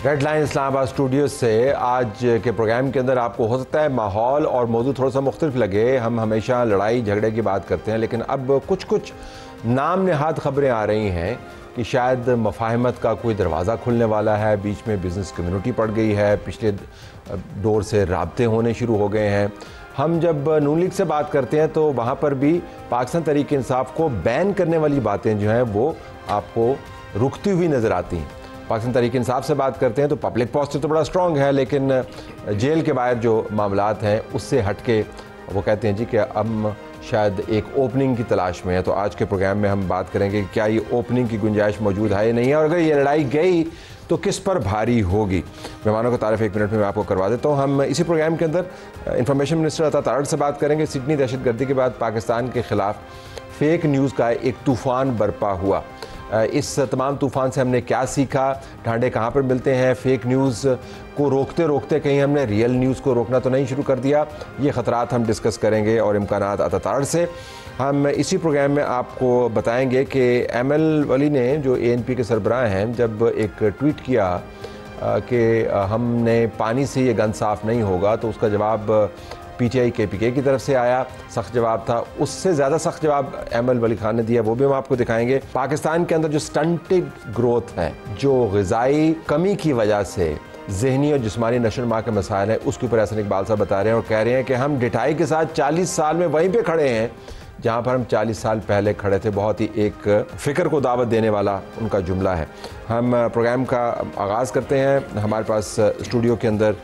Red line Islamabad studio से आज के प्रोग्राम के अंदर आपको हो सकता है माहौल और मौजू थोड़ा सा मुख्तलिफ लगे। हम हमेशा लड़ाई झगड़े की बात करते हैं, लेकिन अब कुछ नाम नहाद खबरें आ रही हैं कि शायद मफाहमत का कोई दरवाज़ा खुलने वाला है। बीच में बिज़नेस कम्युनिटी पड़ गई है, पिछले दौर से राब्ते होने शुरू हो गए हैं। हम जब नून लीग से बात करते हैं तो वहाँ पर भी पाकिस्तान तहरीक इंसाफ को बैन करने वाली बातें जो हैं वो आपको रुकती हुई नज़र आती हैं। पाकिस्तान तहरीक इंसाफ से बात करते हैं तो पब्लिक पॉलिसी तो बड़ा स्ट्रॉन्ग है, लेकिन जेल के बाहर जो मामलात हैं उससे हट के वो कहते हैं जी कि हम शायद एक ओपनिंग की तलाश में है। तो आज के प्रोग्राम में हम बात करेंगे कि क्या ये ओपनिंग की गुंजाइश मौजूद है या नहीं है, और अगर ये लड़ाई गई तो किस पर भारी होगी। मेहमानों का तारीफ 1 मिनट में मैं आपको करवा देता हूँ। हम इसी प्रोग्राम के अंदर इंफॉर्मेशन मिनिस्टर अता तारड़ से बात करेंगे। सिडनी दहशतगर्दी के बाद पाकिस्तान के ख़िलाफ़ फेक न्यूज़ का एक तूफ़ान बरपा हुआ। इस तमाम तूफ़ान से हमने क्या सीखा, ढांडे कहाँ पर मिलते हैं, फेक न्यूज़ को रोकते रोकते कहीं हमने रियल न्यूज़ को रोकना तो नहीं शुरू कर दिया। ये ख़तरात हम डिस्कस करेंगे और इम्कानात अता तारड़ से। हम इसी प्रोग्राम में आपको बताएंगे कि एमएल वली ने जो एएनपी के सरबराह हैं, जब एक ट्वीट किया कि हमने पानी से ये गंद साफ़ नहीं होगा, तो उसका जवाब पीटीआई केपीके की तरफ से आया, सख्त जवाब था। उससे ज़्यादा सख्त जवाब एमएल वली खान ने दिया, वो भी हम आपको दिखाएंगे। पाकिस्तान के अंदर जो स्टंटेड ग्रोथ है, जो ग़िज़ाई कमी की वजह से ज़हनी और जिस्मानी नशोनुमा के मसाइल हैं, उसके ऊपर एहसन इकबाल साहब बता रहे हैं और कह रहे हैं कि हम डिठाई के साथ 40 साल में वहीं पर खड़े हैं जहाँ पर हम 40 साल पहले खड़े थे। बहुत ही एक फ़िक्र को दावत देने वाला उनका जुमला है। हम प्रोग्राम का आगाज़ करते हैं। हमारे पास स्टूडियो के अंदर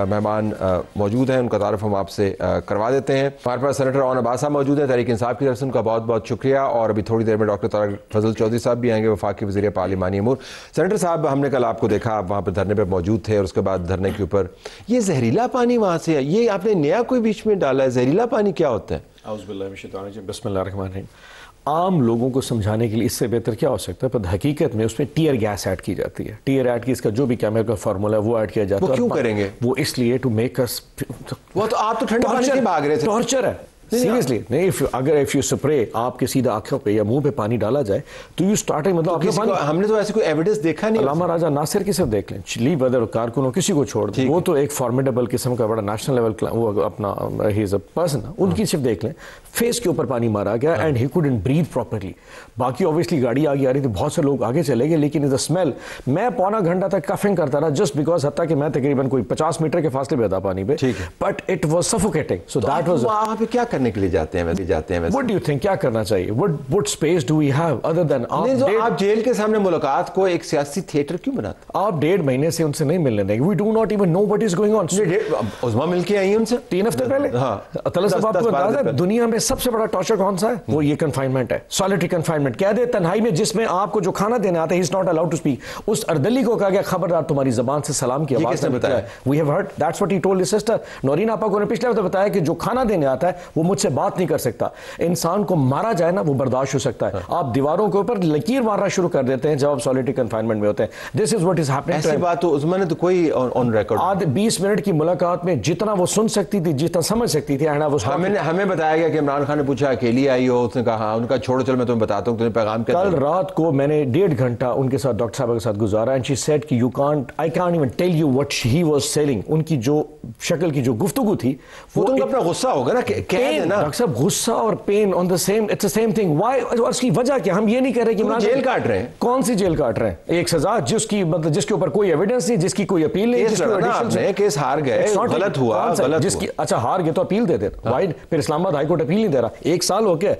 मेहमान मौजूद हैं, उनका तारुफ हम आपसे करवा देते हैं। हमारे पास सेनेटर ओन अब्बास साहब मौजूद हैं तहरीक इंसाफ की तरफ से, उनका बहुत बहुत शुक्रिया। और अभी थोड़ी देर में डॉक्टर तारिक फजल चौधरी साहब भी आएंगे, वफाकी वज़ीर पार्लिमानी अमूर। सेनेटर साहब, हमने कल आपको देखा, आप वहाँ पर धरने पर मौजूद थे और उसके बाद धरने के ऊपर ये जहरीला पानी वहाँ से है, ये आपने नया कोई बीच में डाला है। जहरीला पानी क्या होता है? बिस्मिल्लाहिर्रहमानिर्रहीम। आम लोगों को समझाने के लिए इससे बेहतर क्या हो सकता है, पर हकीकत में उसमें टीयर गैस ऐड की जाती है। टीयर ऐड की, इसका जो भी केमिकल फार्मूला है वो ऐड किया जाता है। वो क्यों करेंगे? वो इसलिए टू मेक अस, वो तो आप तो ठंडे पानी से भाग रहे थे। टॉर्चर है सीरियसली। नहीं, इफ यू स्प्रे आपके सीधा आंखों पे या मुंह पे पानी डाला जाए तो यू स्टार्टिंग, मतलब तो हमने तो ऐसे कोई एविडेंस देखा नहीं। अल्लामा राजा नासिर की सिर्फ देख लें, ली बदर कारकुनों किसी को छोड़ दो, वो तो एक फॉर्मिडेबल किस्म का बड़ा नेशनल लेवल वो अपना ही इज अ पर्सन, उनकी सिर्फ देख लें, फेस के ऊपर पानी मारा गया and he couldn't breathe properly. बाकी ऑब्वियसली गाड़ी आगे आ रही थी, बहुत से लोग आगे चले गए, लेकिन इज अ स्मेल। मैं पौना घंटा तक कफिंग करता रहा जस्ट बिकॉज, हत्ता कि मैं तकरीबन कोई 50 मीटर के फासले पे था पानी पे, but it was suffocating. So that was. वहां पे क्या करने के लिए जाते हैं? What do you think, क्या करना चाहिए? What space do we have other than आप जेल के सामने मुलाकात को एक सियासी थिएटर क्यों बनाते? आप 1.5 महीने से उनसे नहीं मिलने देंगे। We do not even know what is going on. उस्मा मिल के आई उनसे 3 हफ्ते पहले। हाँ, तला साहब आपको अंदाजा है दुनिया में सबसे बड़ा टॉर्चर कौन सा है? वो ये कन्फाइनमेंट है, सॉलिटरी कन्फाइनमेंट। कह दे तन्हाई में, जिसमें आपको जो खाना देने आता है, he is not allowed to speak. उस अर्दली को कहा गया, खबरदार तुम्हारी जबान से सलाम की आवाज ने बताया। We have heard, that's what he told his sister Naureen आपा को ने पिछले हफ्ते बताया कि जो खाना देने आता है वो मुझसे बात नहीं कर सकता। इंसान को मारा जाए ना, वो बर्दाश्त हो सकता है। आप दीवारों के ऊपर लकीर मारना शुरू कर देते हैं जब आप सॉलिटरी कन्फाइनमेंट में होते हैं। This is what is happening. ऐसी बात तो उस्मा ने तो कोई ऑन रिकॉर्ड आधे 20 मिनट की मुलाकात में जितना वो सुन सकती थी, जितना समझ सकती थी, हमें बताया गया कि इमरान खान ने पूछा अकेली आई हो, उसने कहा हाँ, उनका छोड़ो चल मैं तुम्हें बताता हूँ, तुम्हें पैगाम क्या। कल रात को मैंने 1.5 घंटा उनके साथ, डॉक्टर साहब के साथ गुजारा एंड शी सेड कि I can't even tell you what he was selling. उनकी जो शक्ल की जो गुफ्तगू थी, वो तो अपना गुस्सा होगा ना, कह देना। डॉक्टर साहब, गुस्सा और pain on the same, it's the same thing. Why? और उसकी वजह क्या? हम ये नहीं कह रहे कि जेल काट रहे हैं। कौन सी जेल काट रहे हैं? एक सजा जिसकी, मतलब जिसके ऊपर कोई एविडेंस नहीं, जिसकी कोई अपील नहीं, केस हार गए, गलत हुआ, जिसकी अच्छा हार गए तो अपील दे देते। व्हाई? फिर इस्लामाबाद हाई कोर्ट अपील नहीं दे रहा, 1 साल हो गया,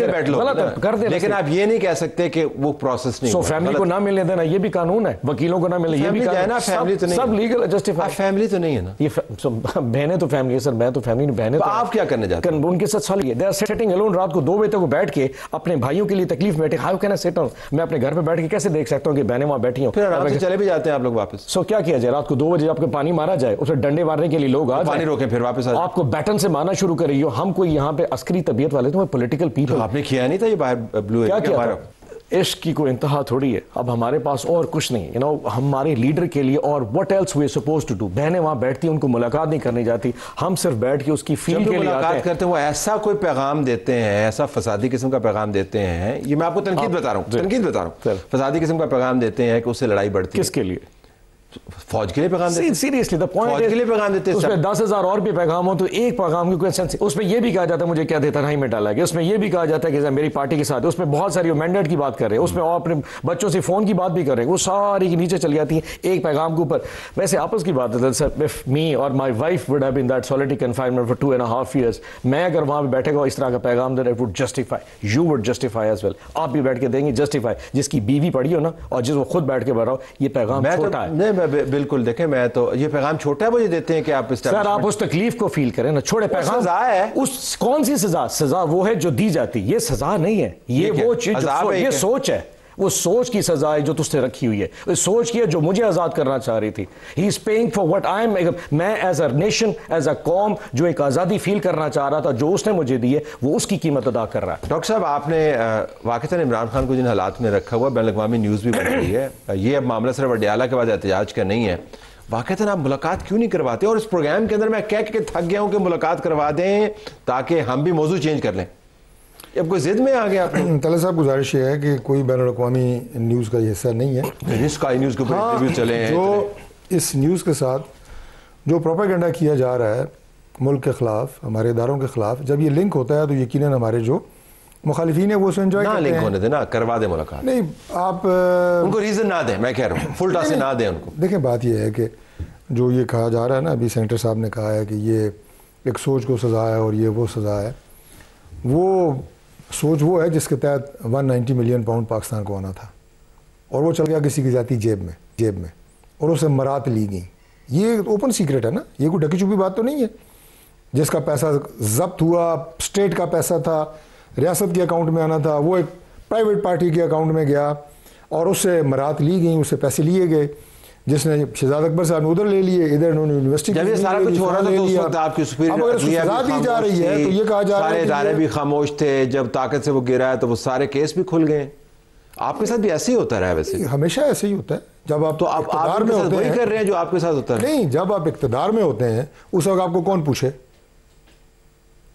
बैठ लो, गलत कर दे। लेकिन आप ये नहीं कह सकते कि वो प्रोसेस नहीं। सो फैमिली को ना मिलने देना ये भी कानून है, वकीलों को ना मिलने ये भी कानून है। फैमिली तो नहीं, सब लीगल जस्टिफाइड। फैमिली तो नहीं है ना, ये बहनें तो फैमिली है सर, मैं तो फैमिली नहीं। बहनें आप क्या करने जाते हैं? उनके साथ साल दे आर सिटिंग अलोन, रात को 2 बजे तक वो बैठ के अपने भाइयों के लिए तकलीफ बैठे। How can I sit down? मैं अपने घर पे बैठ के कैसे देख सकता हूँ कि बहनें वहां बैठी हों? फिर आराम से चले भी जाते हैं आप लोग वापस। सो क्या किया जाए? रात को 2 बजे आपको पानी मारा जाए, उसे डंडे मारने के लिए लोग आ जाए, पानी रोके, फिर वापस आपको बैटन से मारना शुरू कर रही हो। हम कोई यहाँ पे अस्करी तबीयत वाले तो पॉलिटिकल पीपल। आपने किया नहीं था ये बाहर ब्लू? क्या किया? इश्क की कोई इंतहा थोड़ी है। अब हमारे पास और कुछ नहीं, यू नो, हमारे लीडर के लिए और what else we are supposed to do. बहनें वहां बैठती, उनको मुलाकात नहीं करनी जाती, हम सिर्फ बैठ के उसकी फील के लिए मुलाकात करते हैं। वो ऐसा कोई पैगाम देते हैं, ऐसा फसादी किस्म का पैगाम देते हैं, ये मैं आपको तनकीद बता रहा हूँ, फसादी किस्म का पैगाम देते हैं कि उससे लड़ाई बढ़ती है। किसके लिए? फौज के लिए पैगाम देते, सीरियसली द पॉइंट फौज के लिए पैगाम देते, उसमें 10,000 और भी पैगाम हो तो एक पैगाम की कोई सेंस। उसमें यह भी कहा जाता है मुझे क्या देता नहीं में डाला गया, उसमें यह भी कहा जाता है कि मेरी पार्टी के साथ, उसमें बहुत सारी मैंडेट की बात कर रहे हैं, उसमें और अपने बच्चों से फोन की बात भी कर रहे हैं, वो सारी के नीचे चली जाती है एक पैगाम के ऊपर। वैसे आपस की बात है सर, इफ मी और my wife would have been that solitary confinement for 2.5 years, मैं अगर वहां पर बैठेगा इस तरह का पैगाम दे, would justify, you would justify as well, आप भी बैठ के देंगे जस्टिफाई। जिसकी बीवी पड़ी हो ना और जिस वो खुद बैठ के बढ़ रहा हो, ये पैगाम छोटा है। नहीं बिल्कुल, देखें मैं तो ये पैगाम छोटा है, मुझे देते हैं कि आप सर आप उस तकलीफ को फील करें ना, छोड़े पैगाम सजा है, उस कौन सी सजा, सजा वो है जो दी जाती, ये सजा नहीं है, ये वो चीज, ये सोच है, वो सोच की सजा है जो तुझसे रखी हुई है, वो सोच की है जो मुझे आजाद करना चाह रही थी। He is paying for what I am, मैं as a nation, as a कौम जो एक आज़ादी फील करना चाह रहा था, जो उसने मुझे दी है, वो उसकी कीमत अदा कर रहा है। डॉक्टर साहब, आपने वाक़ईतन इमरान खान को जिन हालात में रखा हुआ, बैनुल-अक़वामी न्यूज़ भी बन रही है, ये अब मामला सिर्फ अडयाला के बाद एहतजाज का नहीं है, वाक़ईतन आप मुलाकात क्यों नहीं करवाते? और इस प्रोग्राम के अंदर मैं कह के थक गया हूँ कि मुलाकात करवा दें ताकि हम भी मौजू चेंज कर लें। अब कोई जिद में आ गया आपको? तला साहब, गुजारिश ये है कि कोई बैनुल-अक़वामी न्यूज़ का हिस्सा नहीं है। स्काई न्यूज़ के ऊपर इंटरव्यू चले हैं, जो इस न्यूज़ के साथ जो प्रोपेगेंडा किया जा रहा है मुल्क के ख़िलाफ़, हमारे इदारों के ख़िलाफ़, जब ये लिंक होता है तो यकीनन हमारे जो मुखालिफिन है वो उसे एंजॉय करते हैं। लिंक होने देना, करवा दें मुलाकात। नहीं, आप उनको रीज़न ना दें, मैं कह रहा हूँ फुल टासे ना दें उनको। देखें, बात यह है कि जो ये कहा जा रहा है ना, अभी सेनेटर साहब ने कहा है कि ये एक सोच को सज़ा है और ये वो सज़ा है, वो सोच वो है जिसके तहत 190 मिलियन पाउंड पाकिस्तान को आना था और वो चल गया किसी की जाती जेब में और उसे मरात ली गई। ये ओपन सीक्रेट है ना, ये कोई ढकी छुपी बात तो नहीं है। जिसका पैसा जब्त हुआ, स्टेट का पैसा था, रियासत के अकाउंट में आना था, वो एक प्राइवेट पार्टी के अकाउंट में गया और उससे मरात ली गई, उससे पैसे लिए गए। जिसने शहजाद अकबर साहब ने उधर ले लिए, इधर उन्होंने यूनिवर्सिटी जब ये सारा कुछ हो रहा था तो उस वक्त आपकी सुपीरियर दी जा रही है तो ये कहा जा रहा है सारे इदारे भी खामोश थे। जब ताकत से वो गिरा है तो वो सारे केस भी खुल गए। आपके साथ भी ऐसे ही होता रहा है? वैसे हमेशा ऐसे ही होता है। जब आप तो आप इक़्तिदार में होते हैं, कर रहे हैं जो आपके साथ होता है। नहीं, जब आप इक़्तिदार में होते हैं उस वक्त आपको कौन पूछे?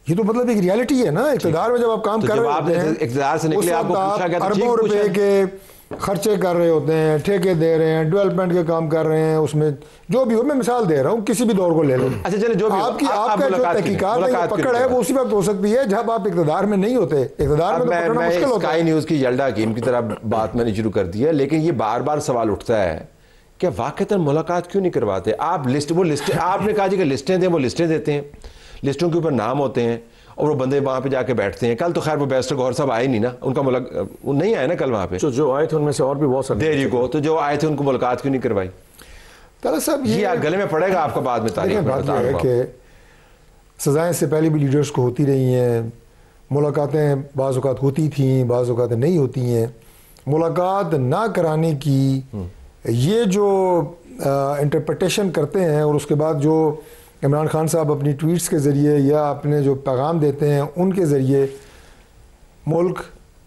ये तो मतलब एक रियलिटी है ना। इक़्तिदार में जब आप काम कर रहे होते हैं, इक़्तिदार से निकले, आपको पूछा गया अरबों रुपए के खर्चे कर रहे होते हैं, ठेके दे रहे हैं, डेवलपमेंट के काम कर रहे हैं, उसमें जो भी हो, मैं मिसाल दे रहा हूँ, किसी भी दौर को ले लो। अच्छा चलिए, जो भी आपका जो तहकीकात पकड़ है वो उसी वक्त हो सकती है जब आप इक़्तिदार में नहीं होते। इक़्तिदार में तो पकड़ना मुश्किल होता है। स्काई न्यूज़ की यल्डा हकीम की तरह बात मैंने शुरू कर दी है, लेकिन ये बार बार सवाल उठता है कि वाक़ईतन मुलाकात क्यों नहीं करवाते? आप लिस्ट आपने कहा जी कि लिस्टें दें, वो लिस्टें देते हैं, लिस्टों के ऊपर नाम होते हैं और वो बंदे वहाँ पे जाके बैठते हैं। कल तो खैर वो बैरिस्टर गौहर साहब आए नहीं ना, उनका वो नहीं आए ना कल वहाँ पे। जो आए थे उनमें से और भी बहुत सारे देरी को, तो जो आए थे उनको मुलाकात क्यों नहीं करवाई? ताला साहब, ये गले में पड़ेगा आपको बाद में। तारीख बात यह है कि सज़ाएँ से पहले भी लीडर्स को होती रही हैं, मुलाकातें बाज़ औक़ात होती थी, बाज़ औक़ात नहीं होती हैं। मुलाकात ना कराने की ये जो इंटरप्रिटेशन करते हैं और उसके बाद जो इमरान खान साहब अपनी ट्वीट्स के ज़रिए या अपने जो पैगाम देते हैं उनके ज़रिए मुल्क,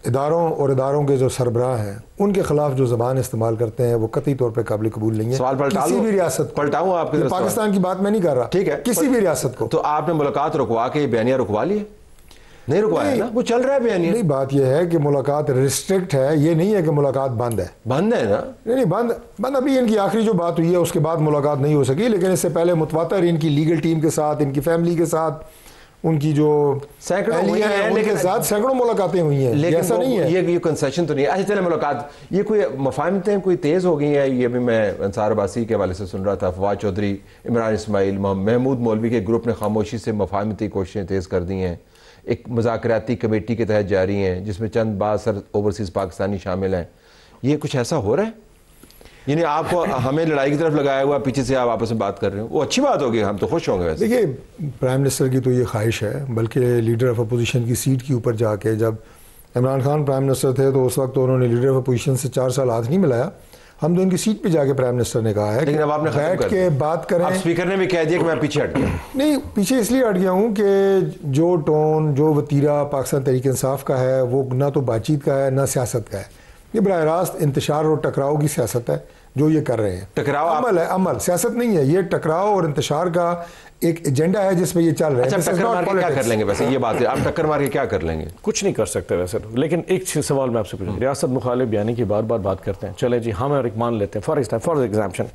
इदारों और इदारों के जो सरबराह हैं उनके ख़िलाफ़ जो ज़बान इस्तेमाल करते हैं वो कतई तौर पे काबिल कबूल नहीं है। सवाल किसी भी रियासत पलटाऊँ आपके पाकिस्तान की बात मैं नहीं कर रहा, ठीक है, किसी भी रियासत को। तो आपने मुलाकात रुकवा के बयानिया रुकवा लिए? नहीं रुकवाया ना, वो चल रहा है बयानिया। नहीं, बात यह है कि मुलाकात रिस्ट्रिक्ट है, ये नहीं है कि मुलाकात बंद है। बंद है ना? नहीं, बंद अभी इनकी आखिरी जो बात हुई है उसके बाद मुलाकात नहीं हो सकी, लेकिन इससे पहले मुतवातर इनकी लीगल टीम के साथ, इनकी फैमिली के साथ, उनकी जो सैकड़ों उनके साथ सैकड़ों मुलाकातें हुई हैं, लेकिन ऐसा नहीं है ये कंसेशन तो नहीं है। अच्छा चले, मुलाकात ये कोई मफाहमतें कोई तेज़ हो गई हैं? ये भी मैं अंसार अब्बासी के हवाले से सुन रहा था, फवाद चौधरी, इमरान इस्माइल, महमूद मौलवी के ग्रुप ने खामोशी से मफाहमती कोशिशें तेज़ कर दी हैं, एक मुज़ाकराती कमेटी के तहत जारी हैं जिसमें चंद बासर ओवरसीज़ पाकिस्तानी शामिल हैं। ये कुछ ऐसा हो रहा है? यानी आपको हमें लड़ाई की तरफ लगाया हुआ, पीछे से आप आपस में बात कर रहे हो, वो अच्छी बात होगी, हम तो खुश होंगे। वैसे देखिए, प्राइम मिनिस्टर की तो ये ख्वाहिश है, बल्कि लीडर ऑफ अपोजिशन की सीट के ऊपर जाके, जब इमरान खान प्राइम मिनिस्टर थे तो उस वक्त तो उन्होंने लीडर ऑफ अपोजिशन से 4 साल हाथ नहीं मिलाया। हम तो उनकी सीट पे जाके प्राइम मिनिस्टर ने कहा है, लेकिन अब आपने बैठ के बात करें। अब स्पीकर ने भी कह दिया कि मैं पीछे हट गया। नहीं, पीछे इसलिए हट गया हूँ कि जो टोन, जो वतीरा पाकिस्तान तहरीक इंसाफ का है वो ना तो बातचीत का है ना सियासत का है। ये बराह रास्त इंतशार और टकराव की सियासत है जो ये कर रहे हैं। टकराव अमल है, अमल, सियासत नहीं है। ये टकराव और इंतशार का एक एजेंडा है जिसमें ये चल रहा है। अच्छा, टक्कर मार के क्या कर लेंगे? वैसे ये बात है, आप टक्कर मार के क्या कर लेंगे? कुछ नहीं कर सकते वैसे तो। लेकिन एक सवाल मैं आपसे पूछूं, रियासत मुखालिफ बयानी की बार बार बात करते हैं, चले जी हम और एक मान लेते हैं फॉर एग्जाम्पशन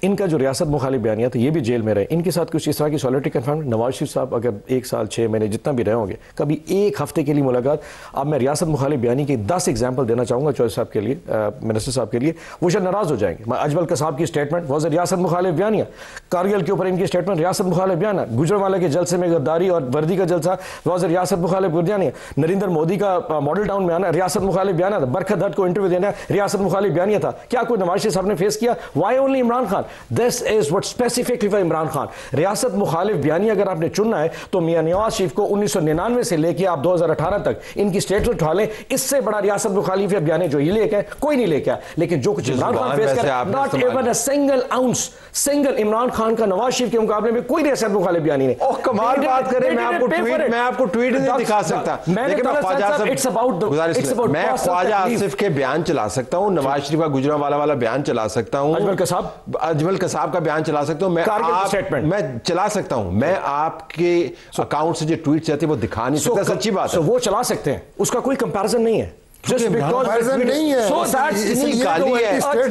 इनका जो रियासत मुखालिफ बयानिया था, ये भी जेल में रहे, इनके साथ कुछ इस तरह की सॉलिटरी कन्फर्म। नवाज शरीफ साहब अगर 1 साल 6 महीने जितना भी रहे होंगे, कभी 1 हफ्ते के लिए मुलाकात। अब मैं रियासत मुखालिफ बयानी के 10 एग्जाम्पल देना चाहूँगा चौधरी साहब के लिए, मिनिस्टर साहब के लिए, वो शायद नाराज हो जाएंगे। अजमल कसाब की स्टेटमेंट वॉज रियासत मुखालिफ बयानिया, कारगिल के ऊपर इनकी स्टेटमेंट रियासत मुखालिफ बयाना, गुजरांवाला के जलसे में गद्दारी और वर्दी का जलसा वॉज रियासत मुखालिफ बयानिया, नरेंद्र मोदी का मॉडल टाउन में आना रियासत मुखालिफ बयाना था, बरखत हट को इंटरव्यू देना रियासत मुखालिफ बयानिया था। क्या कोई नवाज शरीफ साहब ने फेस किया? Why only Imran Khan? This is what specifically for Imran Khan. रियासत मुखालिफ बयानी अगर आपने चुनना है तो मियां नवाज शरीफ को 1999 से लेकर आप 2018 तक इनकी स्टेटमेंट उठा लें, इससे बड़ा रियासत मुखालिफ बयानी जो ये लेके कोई नहीं लेके। लेकिन जो कुछ इमरान खान फेस कर, not even a single ounce, single Imran Khan का नवाज शरीफ के मुकाबले में कोई रियासत मुखालिफ बयानी नहीं। ओह कमाल बात करें, मैं आपको ट्वीट नहीं दिखा सकता, लेकिन मैं ख्वाजा आसिफ के बयान चला सकता हूं, नवाज शरीफ का गुजरांवाला वाला बयान चला सकता हूं, अजमल कसाब का बयान चला सकता हूं, मैं चला सकता हूं। मैं आपके अकाउंट से जो ट्वीट आते हैं वो दिखा नहीं सकता, सच्ची बात है। वो चला सकते हैं, उसका कोई कंपैरिजन नहीं है। Just because नहीं है, so that's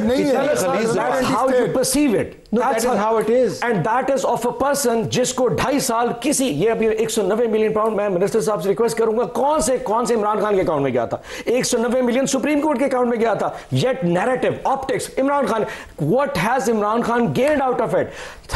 नहीं है, how you perceive it. No, that is how it is. And that is of a person जिसको 2.5 साल किसी, ये अभी 190 मिलियन पाउंड, मैं मिनिस्टर साहब से रिक्वेस्ट करूंगा, कौन से इमरान खान के अकाउंट में गया था? 190 मिलियन सुप्रीम कोर्ट के अकाउंट में गया था। Yet narrative, optics, Imran Khan, what has Imran Khan gained out of it?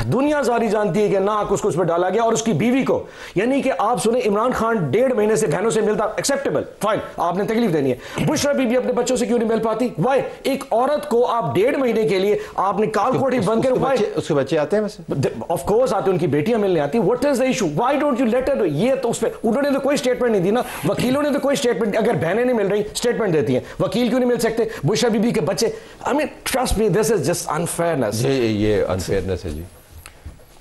दुनिया सारी जानती है कि नाक उसको उस पर डाला गया और उसकी बीवी को, यानी कि आप सुने इमरान खान 1.5 महीने से बहनों से मिलता, एक्सेप्टेबल, फाइन, आपने तकलीफ देनी है। बुशरा बीबी अपने बच्चों से क्यों नहीं मिल पाती? वाई? एक औरत को आप 1.5 महीने के लिए आपने कालकोठी बंद कर, उसके बच्चे आते हैं वैसे, ऑफ कोर्स आते हैं, उनकी बेटियां मिलने आती। What is the issue? Why don't you let her? ये तो उसपे उन्होंने तो कोई स्टेटमेंट नहीं दी ना, वकीलों ने तो कोई स्टेटमेंट, अगर बहनें नहीं मिल रही स्टेटमेंट देती हैं, वकील क्यों नहीं मिल सकते? बुशरा बीबी के बच्चे, I mean trust me, this is just unfairness. ये अनफेयरनेस है जी।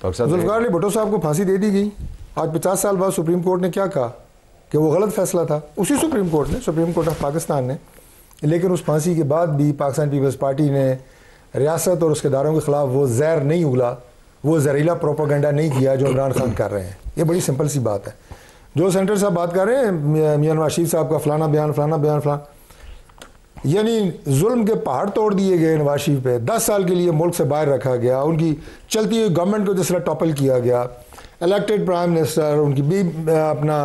जुल्फिकार अली भुट्टो साहब को फांसी दे दी गई। आज 50 साल बाद सुप्रीम कोर्ट ने क्या कहा कि वो गलत फैसला था, उसी सुप्रीम कोर्ट ऑफ पाकिस्तान ने। लेकिन उस फांसी के बाद भी पाकिस्तान पीपल्स पार्टी ने रियासत और उसके इदारों के खिलाफ वो जहर नहीं उगला, वो जहरीला प्रोपेगेंडा नहीं किया जो इमरान खान कर रहे हैं। ये बड़ी सिंपल सी बात है। जो सेंटर साहब बात कर रहे हैं मियां नवाज शरीफ साहब का फलाना बयान, यानी जुल्म के पहाड़ तोड़ दिए गए नवाज शरीफ पे, 10 साल के लिए मुल्क से बाहर रखा गया, उनकी चलती हुई गवर्नमेंट को जिस तरह टॉपल किया गया, इलेक्टेड प्राइम मिनिस्टर, उनकी अपना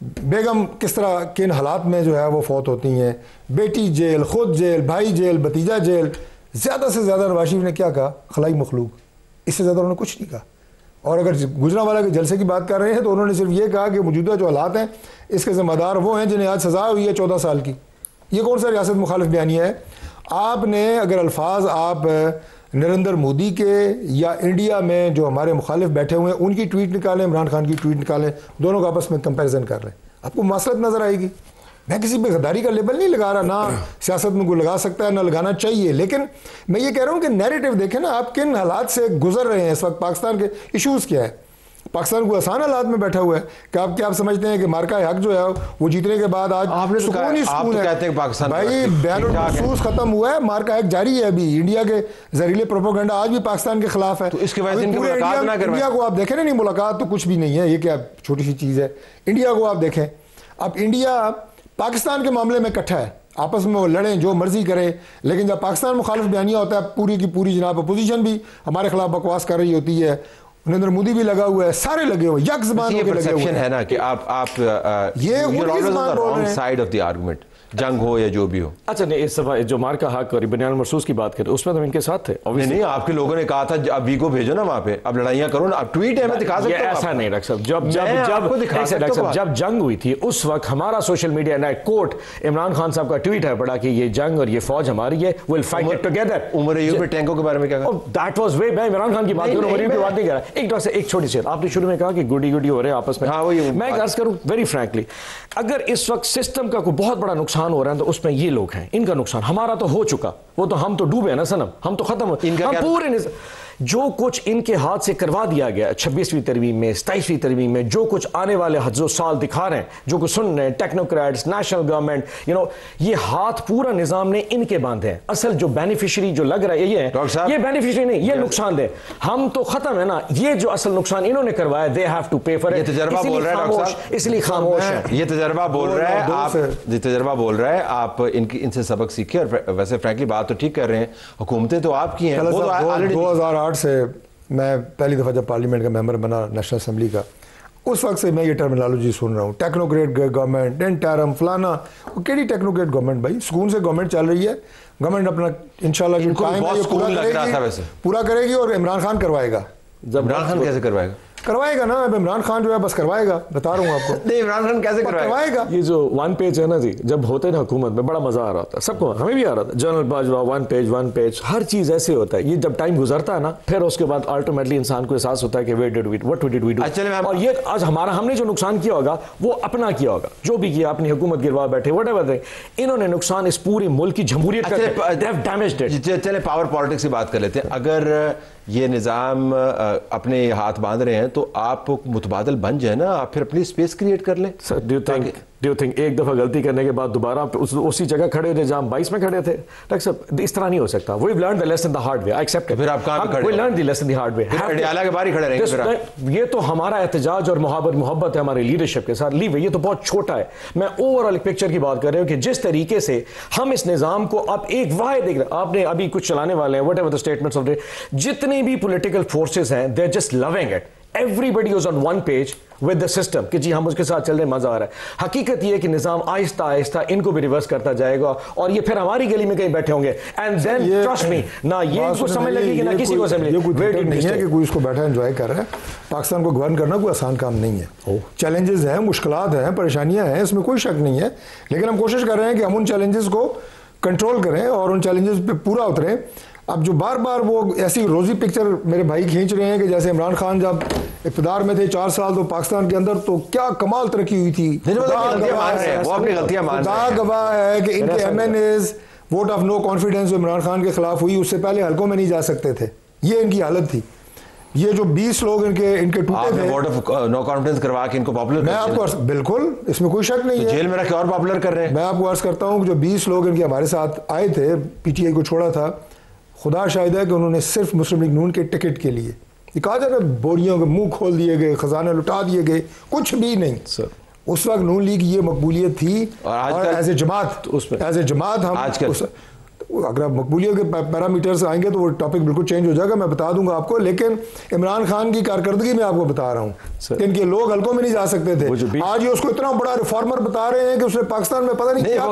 बेगम किस तरह किन हालात में जो है वो फौत होती हैं, बेटी जेल, खुद जेल, भाई जेल, भतीजा जेल। ज़्यादा से ज़्यादा नवाज शरीफ ने क्या कहा? खलाई मखलूक, इससे ज़्यादा उन्होंने कुछ नहीं कहा। और अगर गुजरांवाला के जलसे की बात कर रहे हैं तो उन्होंने सिर्फ ये कहा कि मौजूदा जो हालात हैं इसके ज़िम्मेदार वो हैं जिन्हें आज सज़ा हुई है 14 साल की। ये कौन सा रियासत मुखालिफ बयानिया है? आपने अगर अल्फाज आप नरेंद्र मोदी के या इंडिया में जो हमारे मुखालिफ बैठे हुए हैं उनकी ट्वीट निकालें, इमरान खान की ट्वीट निकालें, दोनों का आपस में कंपैरिजन कर रहे हैं, आपको मसलत नज़र आएगी। मैं किसी पे गद्दारी का लेबल नहीं लगा रहा, ना सियासत में कोई लगा सकता है, ना लगाना चाहिए, लेकिन मैं ये कह रहा हूँ कि नैरेटिव देखें ना, आप किन हालात से गुजर रहे हैं इस वक्त, पाकिस्तान के इशूज़ क्या है। पाकिस्तान को आसान हालात में बैठा हुआ है कि आप क्या आप समझते हैं कि मार्का हक जो है वो जीतने के बाद आज सुकून ही सुकून है? पाकिस्तान भाई बयान महसूस खत्म हुआ है, मार्का हक जारी है। अभी इंडिया के जहरीले प्रोपेगेंडा आज भी पाकिस्तान के खिलाफ है। तो इसके बाद इंडिया को आप देखें ना, नहीं मुलाकात तो कुछ भी नहीं है, ये क्या छोटी सी चीज़ है। इंडिया को आप देखें, अब इंडिया पाकिस्तान के मामले में इकट्ठा है, आपस में वो लड़ें जो मर्जी करें, लेकिन जब पाकिस्तान मुखालिफ बयानिया होता है पूरी की पूरी जनाब अपोजिशन भी हमारे खिलाफ बकवास कर रही होती है, नरेंद्र मोदी भी लगा हुआ है, सारे लगे हुए, यक ज़बान होकर लगे हुए है ना कि आप ये साइड ऑफ द आर्गुमेंट, जंग हो या जो भी हो। अच्छा नहीं, इस सफा जो मार्का हक और बनियान मरसूस की बात करें उसमें तो इनके साथ थे। नहीं, आपके लोगों ने कहा था अब वी को भेजो ना वहाँ पे, अब लड़ाइयाँ करो ना, अब ट्वीट है मैं दिखा सकता हूँ। ऐसा नहीं डॉक्टर साहब, जब जंग हुई थी उस वक्त हमारा सोशल मीडिया ना कोट इमरान खान साहब का ट्वीट है बड़ा कि ये जंग और ये फौज हमारी है, will fight it together. Umar Ayub के टैंकों के बारे में क्या कहा? दैट वाज वे, मैं इमरान खान की बात करूं, उमर अय्यूब की बात नहीं कर रहा। एक डॉक्टर एक छोटी सी, आपने शुरू में कहा कि गुडी हो रहे हैं आपस में। मैं अर्ज करूं वेरी फ्रैंकली, अगर इस वक्त सिस्टम का कोई बहुत बड़ा नुकसान हो रहा है तो उसमें ये लोग हैं, इनका नुकसान। हमारा तो हो चुका, वो तो हम तो डूबे ना सनम, हम तो खत्म हो, हम पूरे जो कुछ इनके हाथ से करवा दिया गया 26वीं तरमीम में, 27वीं तरमीम में, जो कुछ आने वाले जो साल दिखा रहे हैं, जो कुछ सुन रहे हैं, टेक्नोक्रेट्स, नेशनल गवर्नमेंट, ये हाथ पूरा निजाम ने इनके बांधे हैं। असल जो बेनिफिशियरी जो लग रहा है ये बेनिफिशियरी नहीं, ये नुकसान दे, हम तो खत्म है ना। ये जो असल नुकसान इन्होंने करवाया, दे हैव टू पे फॉर इट। तजर्बा बोल रहा है डॉक्टर साहब, इसलिए खामोश है। ये तजर्बा बोल रहा है, आप तजर्बा बोल रहा है, आप इनसे सबक सीखिए। और वैसे फ्रैंकली बात तो ठीक कर रहे हैं, हुकूमतें तो आपकी हैं। 2008 से मैं पहली दफ़ा जब पार्लियामेंट का मेंबर बना नेशनल असेंबली का, उस वक्त से मैं ये टर्मिनोलॉजी सुन रहा हूँ, टेक्नोक्रेट गवर्नमेंट, इंटरम फलाना। वो केड़ी टेक्नोक्रेट गवर्नमेंट भाई, सुकून से गवर्नमेंट चल रही है, गवर्नमेंट अपना इंशाल्लाह जो टाइम है पूरा करेगी और इमरान खान करवाएगा। इमरान खान कैसे करवाएगा ना, अब इमरान खान जो है बस करवाएगा, बता रहा हूँ आपको। नहीं, इमरान खान कैसे करवाएगा? ये जो वन पेज है ना जी, जब होते ना हुकूमत में बड़ा मजा आ रहा था सबको, हमें भी आ रहा था। जनरल बाजवा वन पेज, हर चीज ऐसे होता है। ये जब टाइम गुजरता है ना, फिर उसके बाद अल्टीमेटली इंसान को एहसास होता है कि व्हाट डिड वी डू। और ये आज हमने जो नुकसान किया होगा वो अपना किया होगा, जो भी किया अपनी हुकूमत गिरवा बैठे, व्हाटएवर, इन्होंने नुकसान इस पूरी मुल्क की जमहूरियत का डैमेज्ड इट। चले पावर पॉलिटिक्स की बात कर लेते हैं। अगर ये निज़ाम अपने हाथ बांध रहे हैं तो आप मुतबादल बन जाए ना, आप फिर अपनी स्पेस क्रिएट कर लें। सर डू यू थिंक एक दफ़ा गलती करने के बाद दोबारा उसी जगह खड़े हो जहाँ 22 में खड़े थे? डॉक्टर साहब इस तरह नहीं हो सकता। We learn the lesson the hard way, I accept it. फिर आप कहाँ खड़े? We learn the lesson the hard way, Adiala के बाहर ही खड़े रहेंगे। ये तो हमारा एहतजाज और मोहब्बत है हमारे लीडरशिप के साथ। लीव ये तो बहुत छोटा है। मैं ओवरऑल पिक्चर की बात कर रहा हूँ कि जिस तरीके से हम इस निज़ाम को अब एक वाहिद देख रहे हैं, आपने अभी कुछ चलाने वाले हैं, व्हाटएवर द स्टेटमेंट्स ऑफ जितने भी पॉलिटिकल फोर्सेस हैं, they are just loving it. Everybody was on one page with the system कि जी हम उसके साथ चल रहे, मजा आ रहा है। हकीकत ये है कि निजाम आहिस्ता आहिस्ता इनको भी रिवर्स करता जाएगा और ये फिर हमारी गली में कहीं बैठे होंगे। एंड देन ट्रस्ट मी ना, ये इनको समझ लगेगी ना किसी को समझ लगेगी नहीं है कि कोई इसको बैठा एंजॉय कर रहा है। पाकिस्तान को गवर्न करना कोई आसान काम नहीं है। चैलेंजेस हैं, मुश्किलात हैं, परेशानियां हैं, इसमें कोई शक नहीं है। लेकिन हम कोशिश कर रहे हैं कि हम उन चैलेंजेस को कंट्रोल करें और उन चैलेंजेस पे पूरा उतरें। अब जो बार बार वो ऐसी रोजी पिक्चर मेरे भाई खींच रहे हैं कि जैसे इमरान खान जब इक़्तिदार में थे 4 साल तो पाकिस्तान के अंदर तो क्या कमाल तरक्की हुई थी। गवाह है कि इनके MNAs vote of no confidence जो इमरान खान के खिलाफ हुई, उससे पहले हलकों में नहीं जा सकते थे। ये इनकी हालत थी। ये जो 20 लोग इनके टूटे थे, वोट ऑफ नो कॉन्फिडेंस करवा के इनको पॉपुलर, मैं आपको बिल्कुल इसमें कोई शक नहीं है, जेल में रख के और पॉपुलर कर रहे हैं। मैं आपको अर्ज करता हूँ कि जो 20 लोग इनके हमारे साथ आए थे, PTI को छोड़ा था, खुदा शाहिद है कि उन्होंने सिर्फ मुस्लिम लीग नून के टिकट के लिए, ये कहा जाता है बोरियों के मुंह खोल दिए गए, खजाने लुटा दिए गए, कुछ भी नहीं सर। उस वक्त नून लीग ये मकबूलियत थी और एज ए जमात हम आजकल अगर आप मकबूलियत के पैरामीटर्स आएंगे तो वो टॉपिक बिल्कुल चेंज हो जाएगा, मैं बता दूंगा आपको। लेकिन इमरान खान की कारकर्दगी में आपको बता रहा हूँ कि इनके लोग हल्कों में नहीं जा सकते थे। आज ये उसको इतना बड़ा रिफॉर्मर बता रहे हैं कि उसने पाकिस्तान में पता नहीं क्या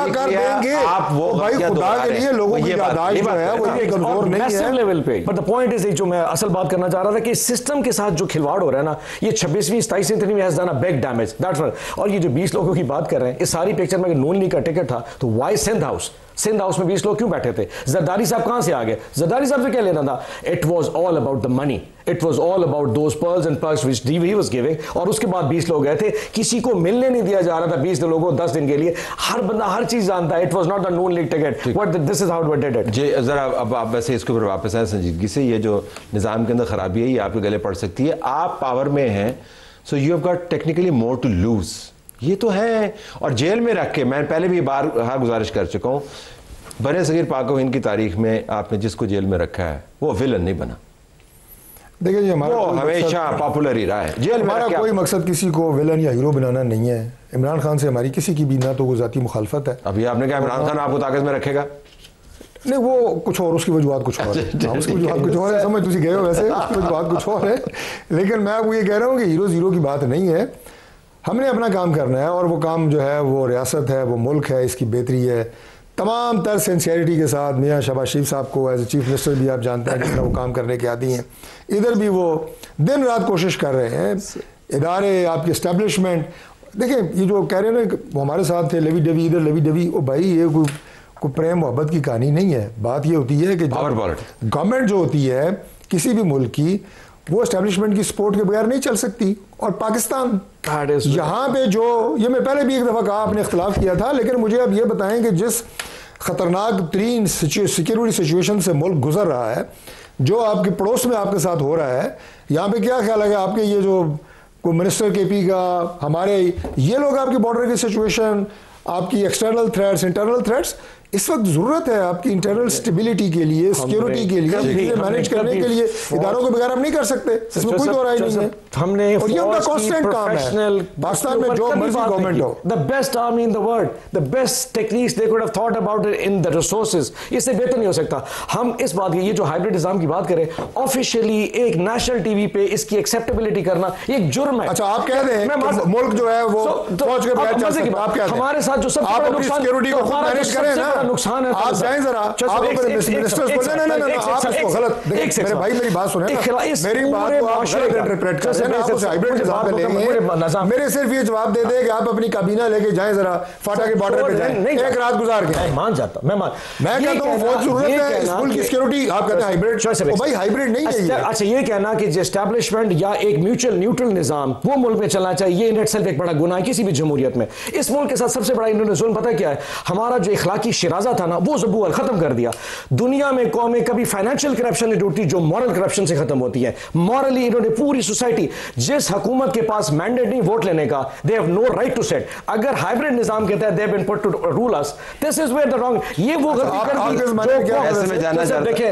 कर देंगे। आप वो भाई खुदा के लिए लोगों की याददाश्त जो है वो इतनी कमजोर नहीं है लेवल पे। बट द पॉइंट इज, जो मैं असल बात करना चाह रहा था कि सिस्टम के साथ जो खिलवाड़ हो रहा है ना, ये 26वीं 27वीं में has done a big damage, that's what. और ये जो 20 लोगों की बात कर रहे हैं, इस सारी पिक्चर में नून लीग का टिकट था तो वाई सिंध हाउस में 20 लोग क्यों बैठे थे? जरदारी साहब कहां से आ गए? जरदारी साहब से क्या लेना था? It was all about the money, it was all about those pearls and perks which he was giving. और उसके बाद 20 लोग गए थे, किसी को मिलने नहीं दिया जा रहा था 20 लोगों को 10 दिन के लिए। हर बंदा हर चीज जानता है, it was not the Noon League ticket, what this is how we did it. जी जरा अब आप वैसे इसके ऊपर वापस आए संजीदगी से। ये जो निज़ाम के अंदर खराबी है ये आपके गले पड़ सकती है, आप पावर में हैं, so you have got technically more to lose. ये तो है। और जेल में रख के, मैं पहले भी बार गुजारिश कर चुका हूँ, बरे सगीर पाक हिंद की तारीख में आपने जिसको जेल में रखा है वो विलन नहीं बना। देखिए जी, हमारा हमेशा पॉपुलर ही रहा है। जेल में हमारा कोई मकसद किसी को विलन या हीरो बनाना नहीं है। इमरान खान से हमारी किसी की भी ना तो वो जाती मुखालफत है। अभी आपने कहा इमरान खान आपको ताकत में रखेगा, नहीं वो कुछ और, उसकी वजूहत कुछ और है, उसकी वजूहत कुछ और है, समझ तुझे गए हो वैसे, उसकी वजूहत कुछ और है। लेकिन मैं आपको ये कह रहा हूँ कि हीरो जीरो की बात नहीं है। हमने अपना काम करना है और वो काम जो है वो रियासत है, वो मुल्क है, इसकी बेहतरी है। तमाम तर सिंसियरिटी के साथ मियाँ शहबाज शरीफ साहब को एज ए चीफ मिनिस्टर भी आप जानते हैं जितना वो काम करने के आदी हैं। इधर भी वो दिन रात कोशिश कर रहे हैं। इदारे, आपकी इस्टेब्लिशमेंट, देखिए ये जो कह रहे हैं ना वो हमारे साथ थे, लवी डवी इधर लवी डवी, ओ भाई ये कोई प्रेम मोहब्बत की कहानी नहीं है। बात ये होती है कि गवर्नमेंट जो होती है किसी भी मुल्क की, वो एस्टेब्लिशमेंट की सपोर्ट के बगैर नहीं चल सकती। और पाकिस्तान यहाँ पे जो, ये मैं पहले भी एक दफ़ा कहा, आपने इख्तलाफ किया था, लेकिन मुझे अब ये बताएं कि जिस खतरनाक तरीन सिक्योरिटी सिचुएशन से मुल्क गुजर रहा है, जो आपके पड़ोस में आपके साथ हो रहा है, यहाँ पे क्या ख्याल है आपके, ये जो कोई मिनिस्टर केपी का, हमारे ये लोग आपकी बॉर्डर की सिचुएशन, आपकी एक्सटर्नल थ्रेट्स, इंटरनल थ्रेट्स, इस वक्त जरूरत है आपकी इंटरनल स्टेबिलिटी के लिए, सिक्योरिटी के लिए, मैनेज करने के लिए इदारों को बगैर आप नहीं कर सकते, इसमें कोई दो राय नहीं है। हमने और ये उनका कांस्टेंट काम है। पाकिस्तान में जो मर्जी गवर्नमेंट हो, the best army in the world, the best techniques they could have thought about it in the resources, इससे बेहतर नहीं हो सकता। हम इस बात की, ये जो हाइब्रिड निजाम की बात करें, ऑफिशियली एक नेशनल टीवी पे इसकी एक्सेप्टेबिलिटी करना एक जुर्म है। अच्छा, आप कह दें मुल्क जो है वो फौज के बगैर चल सकता है, आप क्या हमारे साथ जो सब सिक्योरिटी को मैनेज करें ना, नुकसान है। आप जाएं जरा, आप मिनिस्टर्स को, नहीं आप इसको गलत, मेरे भाई मेरी बात सुने ना, मेरी बात को आप गलत इंटरप्रेट कर रहे हैं, आप उसे हाइब्रिड निजाम पे लेंगे, मेरे सिर्फ ये जवाब दे दे कि आप अपनी काबीना लेके जाएं जरा, फाटा के बॉर्डर पे जाएं, एक रात गुजार के। मान जाता, मैं कहता हूं फौज जरूरत है, इस मुल्क की सिक्योरिटी, आप कहते हैं हाइब्रिड, भाई हाइब्रिड नहीं है ये। अच्छा, ये कहना कि एस्टैब्लिशमेंट या एक म्यूचुअल न्यूट्रल निजाम वो मुल्क में चलना चाहिए, ये इन इटसेल्फ एक बड़ा गुनाह है किसी भी जमहूरियत में। इस मुल्क के साथ सबसे बड़ा इन्होंने जुल्म पता क्या है, हमारा जो इखलाकी शिराजा था ना, वो ज़बूअल खत्म कर दिया। दुनिया में कौमें कभी फाइनेंशियल करप्शन नहीं ढूंढती जो मॉरल करप्शन से खत्म होती है। मॉरली इन्होंने पूरी सोसाइटी, जिस हुकूमत के पास मैंडेट नहीं वोट लेने का, they have no right to sit. अगर हाइब्रिड निजाम के तहत they have been put to rule us, this is where the wrong, ये वो गलती कर दी जो देखिए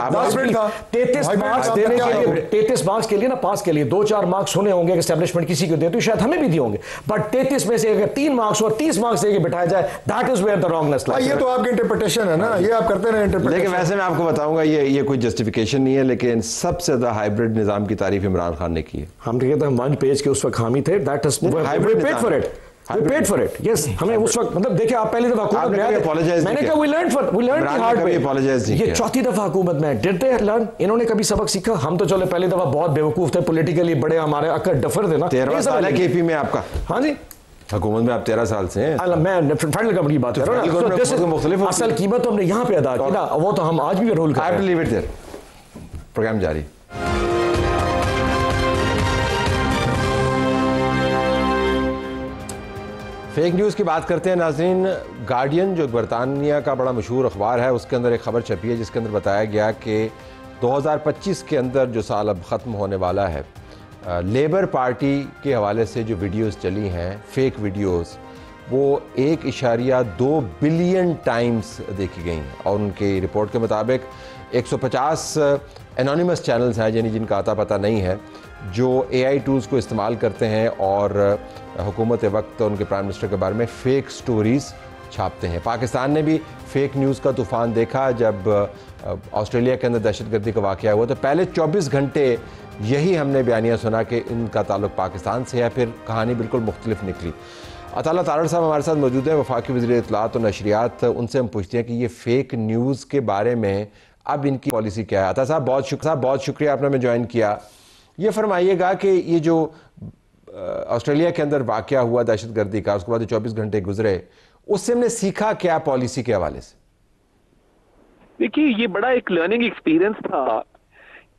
33 मार्क्स देने के लिए, 33 मार्क्स के लिए ना, पास के लिए 2-4 मार्क्स होने होंगे, एस्टैब्लिशमेंट किसी को दे तो शायद हमें भी दिए होंगे, बट 33 में से अगर 3 मार्क्स और 30 मार्क्स देके बिठाया जाए, that is where the wrongness lies. ये तो आपकी इंटरप्रिटेशन है ना, ये आप करते रहे इंटरप्रिटेशन। लेकिन वैसे मैं आपको बताऊंगा ये कोई जस्टिफिकेशन नहीं है, लेकिन सबसे ज्यादा हाइब्रिड निजाम की तारीफ इमरान खान ने की है। हम कहते हैं वन पेज के उस वक्त हामी थे, that is hybrid paid for it, we paid for it, yes, हमें उस वक्त, मतलब देखिए आप पहली दफा हुकूमत में आए, मैंने कहा we learned the hard way, ये चौथी दफा हुकूमत में, did they learn, इन्होंने कभी सबक सीखा? हम तो चलो पहली दफा बहुत बेवकूफ थे, पॉलिटिकली बड़े हमारे अक्कर डफर थे ना। 13 साल है केपी में आपका। हाँ जी, हुकूमत में आप 13 साल से हैं। मैं फेडरल गवर्नमेंट की बात कर रहा हूँ, असल कीमत तो हमने यहाँ पे अदा की ना, वो तो हम आज भी रोल कर रहे हैं। प्रोग्राम जारी। फेक न्यूज़ की बात करते हैं नाज़रीन। गार्डियन जो बरतानिया का बड़ा मशहूर अखबार है, उसके अंदर एक ख़बर छपी है जिसके अंदर बताया गया कि 2025 के अंदर जो साल अब ख़त्म होने वाला है, लेबर पार्टी के हवाले से जो वीडियोस चली हैं, फेक वीडियोस, वो 1.2 बिलियन टाइम्स देखी गई हैं। और उनकी रिपोर्ट के मुताबिक 150 एनोनिमस चैनल्स हैं, यानी जिनका आता पता नहीं है, जो AI टूल्स को इस्तेमाल करते हैं और हुकूमत वक्त उनके प्राइम मिनिस्टर के बारे में फ़ेक स्टोरीज़ छापते हैं। पाकिस्तान ने भी फ़ेक न्यूज़ का तूफ़ान देखा जब ऑस्ट्रेलिया के अंदर दहशतगर्दी का वाक़या हुआ, तो पहले 24 घंटे यही हमने बयानिया सुना कि इनका ताल्लुक़ पाकिस्तान से है, फिर कहानी बिल्कुल मुख्तलिफ निकली। अताला तारड़ साहब हमारे साथ मौजूद हैं, वफाकी वज़ीर इत्तलात और नशरियात। उनसे हम पूछते हैं कि ये फ़ेक न्यूज़ के बारे में अब इनकी पॉलिसी क्या है। अता साहब बहुत शुक्रिया आपने हमें ज्वाइन किया। ये फरमाइएगा कि ये जो ऑस्ट्रेलिया के अंदर वाक़या हुआ दहशतगर्दी का, उसके बाद 24 घंटे गुजरे, उससे हमने सीखा क्या पॉलिसी के हवाले से? देखिए, ये बड़ा एक लर्निंग एक्सपीरियंस था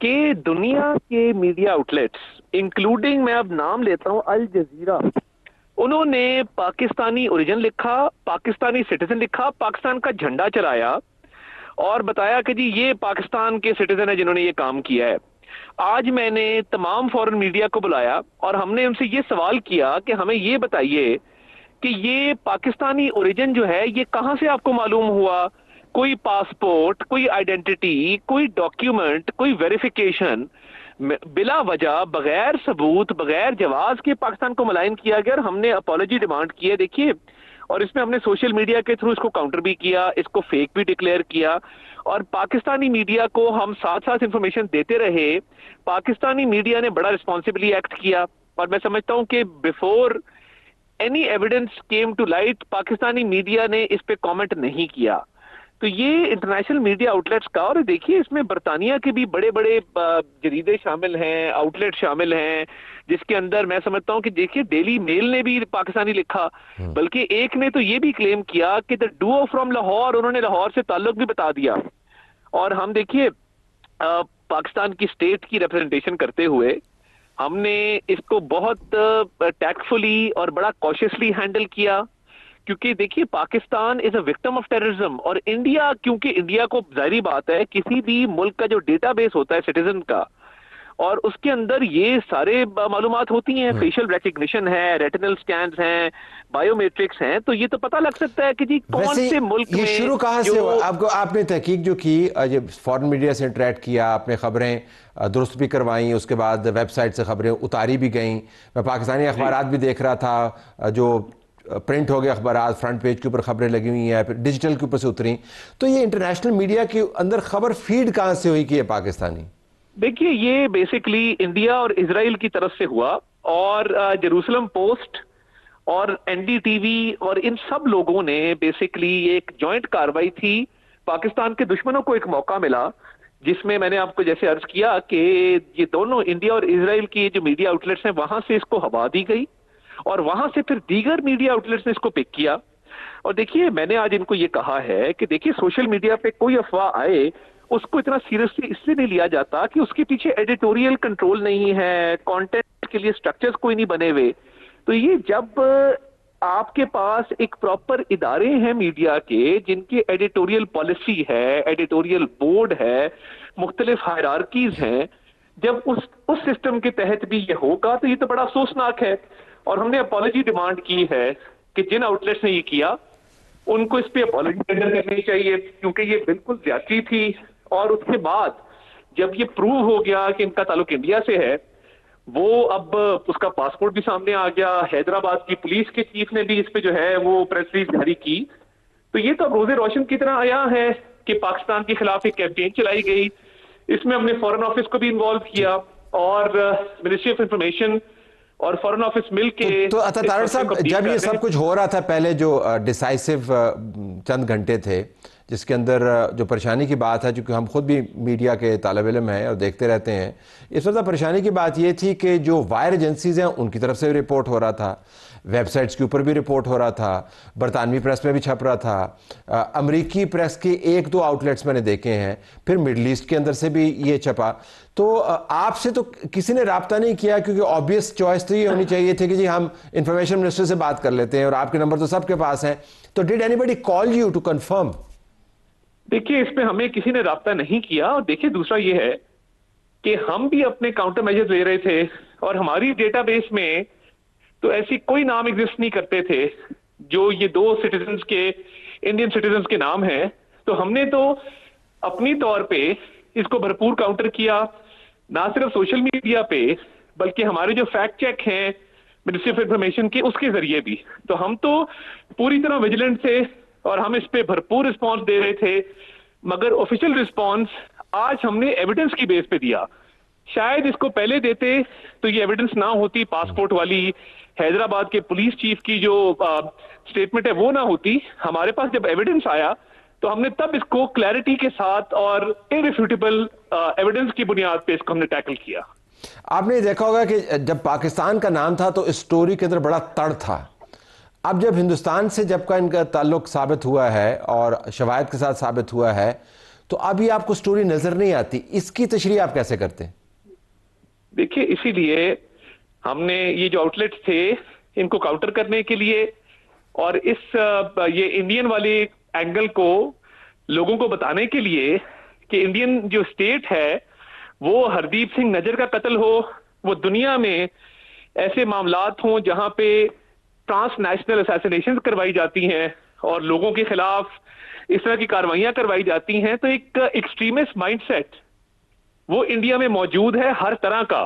कि दुनिया के मीडिया आउटलेट्स, इंक्लूडिंग मैं अब नाम लेता हूं अल जजीरा, उन्होंने पाकिस्तानी ओरिजिन लिखा, पाकिस्तानी सिटीजन लिखा, पाकिस्तान का झंडा चलाया और बताया कि जी ये पाकिस्तान के सिटीजन है जिन्होंने ये काम किया है। आज मैंने तमाम फॉरेन मीडिया को बुलाया और हमने उनसे ये सवाल किया कि हमें ये बताइए कि ये पाकिस्तानी ओरिजिन जो है ये कहां से आपको मालूम हुआ? कोई पासपोर्ट, कोई आइडेंटिटी, कोई डॉक्यूमेंट, कोई वेरिफिकेशन, बिला वजह, बगैर सबूत, बगैर जवाज के पाकिस्तान को मलाइन किया गया और हमने अपॉलॉजी डिमांड की है। देखिए, और इसमें हमने सोशल मीडिया के थ्रू इसको काउंटर भी किया, इसको फेक भी डिक्लेयर किया और पाकिस्तानी मीडिया को हम साथ साथ इंफॉर्मेशन देते रहे। पाकिस्तानी मीडिया ने बड़ा रिस्पॉन्सिबली एक्ट किया और मैं समझता हूं कि before any evidence came to light, Pakistani media ने इस पे कमेंट नहीं किया। तो ये इंटरनेशनल मीडिया आउटलेट्स का, और देखिए इसमें बरतानिया के भी बड़े बड़े जरीदे शामिल हैं, आउटलेट शामिल हैं, जिसके अंदर मैं समझता हूं कि देखिए डेली मेल ने भी पाकिस्तानी लिखा, बल्कि एक ने तो ये भी क्लेम किया कि द डुओ फ्रॉम लाहौर, उन्होंने लाहौर से ताल्लुक भी बता दिया। और हम देखिए पाकिस्तान की स्टेट की रिप्रेजेंटेशन करते हुए हमने इसको बहुत टैक्टफुली और बड़ा कॉशियसली हैंडल किया क्योंकि देखिए Pakistan is a victim of terrorism, और इंडिया, क्योंकि इंडिया को जाहिर बात है किसी भी मुल्क का जो डेटाबेस होता है सिटीजन का, और उसके अंदर ये सारे मालूमात होती हैं, फेशियल रिकग्निशन है, रेटिनल स्कैन्स हैं, बायोमेट्रिक्स हैं, तो ये तो पता लग सकता है कि जी कौन से मुल्क ये में शुरू कहाँ से हुआ? आपको आपने तहकीक जो की, जब फॉरेन मीडिया से इंटरेक्ट किया, आपने खबरें दुरुस्त भी करवाई, उसके बाद वेबसाइट से खबरें उतारी भी गईं, मैं पाकिस्तानी अखबारात भी देख रहा था, जो प्रिंट हो गए अखबार फ्रंट पेज के ऊपर खबरें लगी हुई हैं, फिर डिजिटल के ऊपर से उतरी, तो ये इंटरनेशनल मीडिया के अंदर खबर फीड कहाँ से हुई कि ये पाकिस्तानी? देखिए ये बेसिकली इंडिया और इजराइल की तरफ से हुआ, और जेरूसलम पोस्ट और एनडीटीवी और इन सब लोगों ने बेसिकली एक जॉइंट कार्रवाई थी। पाकिस्तान के दुश्मनों को एक मौका मिला, जिसमें मैंने आपको जैसे अर्ज किया कि ये दोनों इंडिया और इजराइल की जो मीडिया आउटलेट्स हैं वहां से इसको हवा दी गई, और वहां से फिर दीगर मीडिया आउटलेट्स ने इसको पिक किया। और देखिए मैंने आज इनको ये कहा है कि देखिए सोशल मीडिया पे कोई अफवाह आए उसको इतना सीरियसली इसलिए नहीं लिया जाता कि उसके पीछे एडिटोरियल कंट्रोल नहीं है, कंटेंट के लिए स्ट्रक्चर्स कोई नहीं बने हुए। तो ये जब आपके पास एक प्रॉपर इदारे हैं मीडिया के जिनकी एडिटोरियल पॉलिसी है, एडिटोरियल बोर्ड है, मुख्तलिफ हायरार्कीज हैं, जब उस सिस्टम के तहत भी ये होगा तो ये तो बड़ा अफसोसनाक है। और हमने अपॉलॉजी डिमांड की है कि जिन आउटलेट्स ने ये किया उनको इस पे अपॉलॉजी टेंडर करनी चाहिए, क्योंकि ये बिल्कुल ज्यादती थी। और उसके बाद जब ये प्रूव हो गया कि इनका ताल्लुक इंडिया से है, वो अब उसका पासपोर्ट भी सामने आ गया, हैदराबाद की पुलिस के चीफ ने भी इस पे जो है वो प्रेस रिलीज जारी की, तो ये तो अब रोजे रोशन की तरह आया है कि पाकिस्तान के खिलाफ एक कैंपेन चलाई गई। इसमें हमने फॉरेन ऑफिस को भी इन्वॉल्व किया, और मिनिस्ट्री ऑफ इंफॉर्मेशन और फॉरेन ऑफिस मिलके तो तारड़ साहब, जब ये सब कुछ हो रहा था, पहले जो डिसाइसिव चंद घंटे थे जिसके अंदर जो परेशानी की बात है, क्योंकि हम खुद भी मीडिया के तालिब इल्म हैं और देखते रहते हैं, इस वक्त परेशानी की बात ये थी कि जो वायर एजेंसीज हैं उनकी तरफ से भी रिपोर्ट हो रहा था, वेबसाइट्स के ऊपर भी रिपोर्ट हो रहा था, बरतानवी प्रेस में भी छप रहा था, अमरीकी प्रेस के एक दो आउटलेट्स मैंने देखे हैं, फिर मिडल ईस्ट के अंदर से भी ये छपा। तो आपसे तो किसी ने राब्ता नहीं किया, क्योंकि ऑब्वियस चॉइस तो ये होनी चाहिए थी कि जी हम इंफॉर्मेशन मिनिस्टर से बात कर लेते हैं और आपके नंबर तो सबके पास हैं, तो did anybody call you to confirm? देखिए इस पे हमें किसी ने राब्ता नहीं किया, और देखिए दूसरा ये है कि हम भी अपने काउंटर मेजर्स ले रहे थे, और हमारी डेटाबेस में तो ऐसी कोई नाम एग्जिस्ट नहीं करते थे जो ये दो सिटीजन्स के, इंडियन सिटीजन्स के नाम हैं। तो हमने तो अपनी तौर पे इसको भरपूर काउंटर किया, ना सिर्फ सोशल मीडिया पे बल्कि हमारे जो फैक्ट चेक हैं मिनिस्ट्री ऑफ इंफॉर्मेशन के, उसके जरिए भी। तो हम तो पूरी तरह विजिलेंट थे और हम इस पे भरपूर रिस्पांस दे रहे थे, मगर ऑफिशियल रिस्पांस आज हमने एविडेंस की बेस पे दिया। शायद इसको पहले देते तो ये एविडेंस ना होती, पासपोर्ट वाली हैदराबाद के पुलिस चीफ की जो स्टेटमेंट है वो ना होती। हमारे पास जब एविडेंस आया तो हमने तब इसको क्लैरिटी के साथ और इररिफ्यूटेबल एविडेंस की बुनियाद पे इसको हमने टैकल किया। आपने देखा होगा कि जब पाकिस्तान का नाम था तो इस स्टोरी के अंदर बड़ा तड़ था। अब जब हिंदुस्तान से जब का इनका ताल्लुक साबित हुआ है और शवाहिद के साथ साबित हुआ है, तो अभी आपको स्टोरी नजर नहीं आती, इसकी तशरीह आप कैसे करते हैं? देखिए इसीलिए हमने ये जो आउटलेट्स थे इनको काउंटर करने के लिए और इस ये इंडियन वाले एंगल को लोगों को बताने के लिए कि इंडियन जो स्टेट है वो हरदीप सिंह नजर का कत्ल हो, वो दुनिया में ऐसे मामलात हों जहां पे ट्रांसनेशनल असैसिनेशन करवाई जाती हैं और लोगों के खिलाफ इस तरह की कार्रवाइयां करवाई जाती हैं, तो एक एक्सट्रीमिस्ट माइंडसेट वो इंडिया में मौजूद है हर तरह का।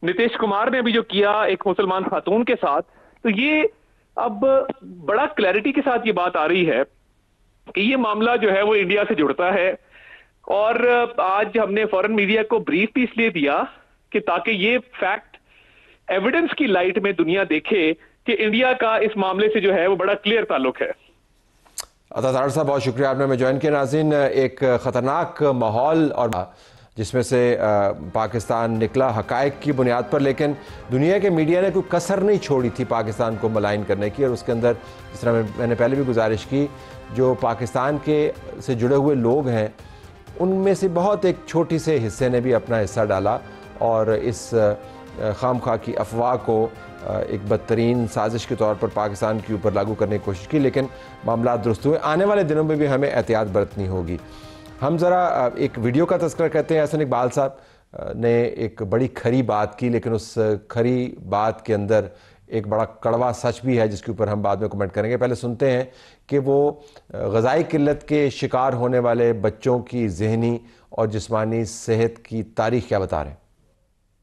नीतीश कुमार ने अभी जो किया एक मुसलमान खातून के साथ, तो ये अब बड़ा क्लैरिटी के साथ ये बात आ रही है कि ये मामला जो है वो इंडिया से जुड़ता है। और आज हमने फॉरेन मीडिया को ब्रीफ भी इसलिए दिया कि ताकि ये फैक्ट एविडेंस की लाइट में दुनिया देखे कि इंडिया का इस मामले से जो है वो बड़ा क्लियर ताल्लुक है। तारड़ साहब बहुत शुक्रिया, आपने हमें ज्वाइन किया। नाज़रीन, एक ख़तरनाक माहौल और जिसमें से पाकिस्तान निकला हक़ाइक़ की बुनियाद पर, लेकिन दुनिया के मीडिया ने कोई कसर नहीं छोड़ी थी पाकिस्तान को मलाइन करने की। और उसके अंदर जिस तरह मैंने पहले भी गुजारिश की, जो पाकिस्तान के से जुड़े हुए लोग हैं उनमें से बहुत एक छोटी से हिस्से ने भी अपना हिस्सा डाला और इस खामखा की अफवाह को एक बदतरीन साजिश के तौर पर पाकिस्तान के ऊपर लागू करने की कोशिश की, लेकिन मामला दुरुस्त हुए। आने वाले दिनों में भी हमें एहतियात बरतनी होगी। हम ज़रा एक वीडियो का तज़किरा कहते हैं। एहसन इकबाल साहब ने एक बड़ी खरी बात की, लेकिन उस खरी बात के अंदर एक बड़ा कड़वा सच भी है जिसके ऊपर हम बाद में कमेंट करेंगे। पहले सुनते हैं कि वो ग़िज़ाई किल्लत के शिकार होने वाले बच्चों की ज़हनी और जिस्मानी सेहत की तारीख क्या बता रहे हैं।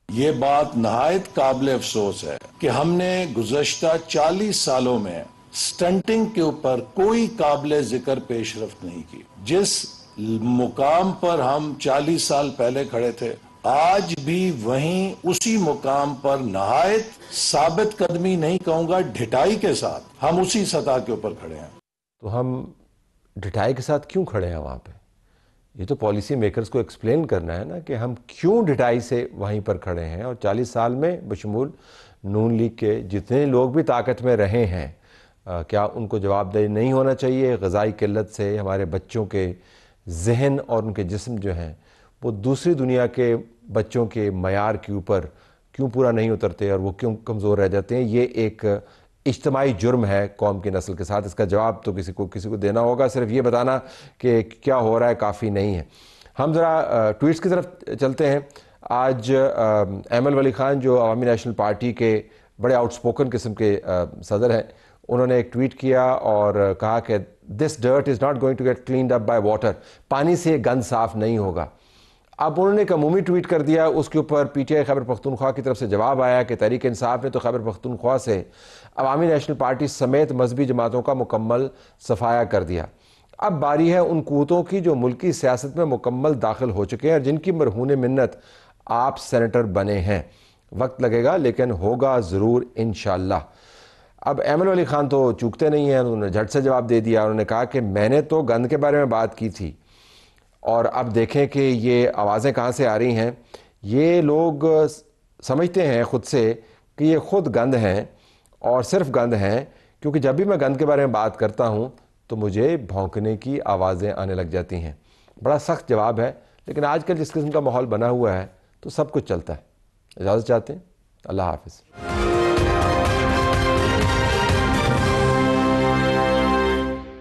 ये बात नहायत काबिल अफसोस है कि हमने गुज़श्ता 40 सालों में स्टंटिंग के ऊपर कोई काबिल जिक्र पेशरफ्त नहीं की। जिस मुकाम पर हम 40 साल पहले खड़े थे, आज भी वहीं उसी मुकाम पर नहायत साबित कदमी नहीं कहूंगा, ढिठाई के साथ हम उसी सतह के ऊपर खड़े हैं। तो हम ढिठाई के साथ क्यों खड़े हैं वहाँ पे? ये तो पॉलिसी मेकर्स को एक्सप्लेन करना है ना कि हम क्यों ढिठाई से वहीं पर खड़े हैं। और 40 साल में बशमूल नून लीग के जितने लोग भी ताकत में रहे हैं, क्या उनको जवाबदेही नहीं होना चाहिए? ग़िज़ाई किल्लत से हमारे बच्चों के जहन और उनके जिस्म जो हैं वो दूसरी दुनिया के बच्चों के मयार के ऊपर क्यों पूरा नहीं उतरते और वो क्यों कमज़ोर रह जाते हैं? ये एक इज्तिमाई जुर्म है कौम की नस्ल के साथ। इसका जवाब तो किसी को देना होगा। सिर्फ ये बताना कि क्या हो रहा है काफ़ी नहीं है। हम ज़रा ट्वीट्स की तरफ चलते हैं। आज अहमद वली ख़ान जो अवामी नेशनल पार्टी के बड़े आउटस्पोकन किस्म के सदर हैं, उन्होंने एक ट्वीट किया और कहा कि this dirt is not going to get cleaned up by water. पानी से गंद साफ़ नहीं होगा। अब उन्होंने एक अमूमी ट्वीट कर दिया, उसके ऊपर पीटीआई खैबर पख्तूनख्वा की तरफ से जवाब आया कि तहरीक इंसाफ ने तो खैबर पख्तूनख्वा से अवामी नेशनल पार्टी समेत मजहबी जमातों का मुकम्मल सफाया कर दिया। अब बारी है उन क़ुव्वतों की जो मुल्की सियासत में मुकम्मल दाखिल हो चुके हैं और जिनकी मरहून मिन्नत आप सेनेटर बने हैं। वक्त लगेगा लेकिन होगा ज़रूर इंशाअल्लाह। अब अहमद वली ख़ान तो चूकते नहीं हैं, उन्होंने झट से जवाब दे दिया। उन्होंने कहा कि मैंने तो गंद के बारे में बात की थी और अब देखें कि ये आवाज़ें कहाँ से आ रही हैं। ये लोग समझते हैं ख़ुद से कि ये ख़ुद गंद हैं और सिर्फ गंद हैं, क्योंकि जब भी मैं गंद के बारे में बात करता हूँ तो मुझे भौंकने की आवाज़ें आने लग जाती हैं। बड़ा सख्त जवाब है, लेकिन आजकल जिस किस्म का माहौल बना हुआ है तो सब कुछ चलता है। इजाज़त चाहते हैं। अल्लाह हाफ़िज़।